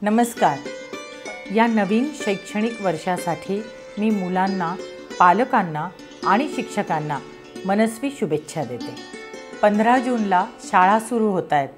नमस्कार। या नवीन शैक्षणिक वर्षासाठी मी मुलांना, पालकांना आणि शिक्षकांना मनस्वी शुभेच्छा देते। 15 जूनला शाळा सुरू होत आहेत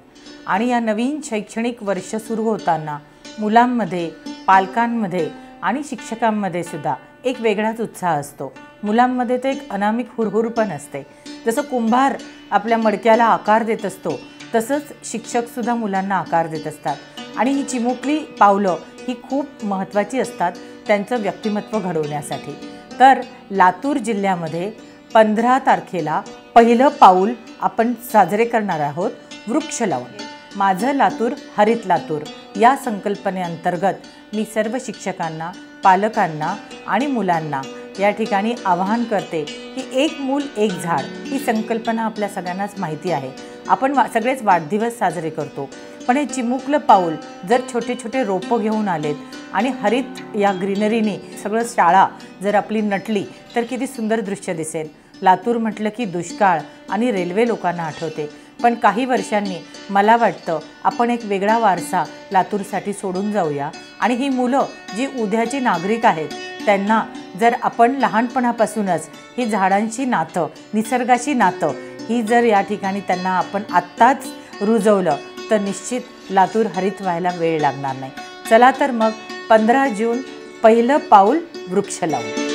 आणि या नवीन शैक्षणिक वर्ष सुरू होताना मुलांमध्ये, पालकांमध्ये आणि शिक्षकांमध्ये सुद्धा एक वेगळाच उत्साह असतो। मुलांमध्ये ते एक अनामिक हुरहुर पण असते। जसं कुंभार आपल्या मडक्याला आकार देत असतो तसंच शिक्षक सुद्धा मुलांना आकार देत असतात आणि ही चिमुकली पावलं ही खूप महत्त्वाची असतात त्यांचं व्यक्तिमत्व घडवण्यासाठी। तर लातूर जिल्ह्यामध्ये 15 तारखेला पहिलं पाऊल आपण साजरे करणार आहोत वृक्ष लावून। माझं लातूर हरित लातूर या संकल्पनेअंतर्गत मी सर्व शिक्षकांना, पालकांना आणि मुलांना या ठिकाणी आवाहन करते की एक मूल एक झाड ही संकल्पना आपल्या सगळ्यांनाच माहिती आहे। आपण सगळेच वाढदिवस साजरे करतो, पण हे चिमुकलं पाऊल जर छोटे छोटे रोपं घेऊन आलेत आणि हरित या ग्रीनरीने सगळं शाळा जर आपली नटली तर किती सुंदर दृश्य दिसेल। लातूर म्हटलं की दुष्काळ आणि रेल्वे लोकांना आठवते, पण काही वर्षांनी मला वाटतं आपण एक वेगळा वारसा लातूरसाठी सोडून जाऊया आणि ही मुलं जी उद्याची नागरिक आहेत त्यांना जर आपण लहानपणापासूनच ही झाडांची नातं, निसर्गाची नातं ही जर या ठिकाणी त्यांना आपण आत्ताच रुजवलं तर निश्चित लातूर हरित व्हायला वेळ लागणार नाही। चला तर मग 15 जून पहिलं पाऊल वृक्ष लावू।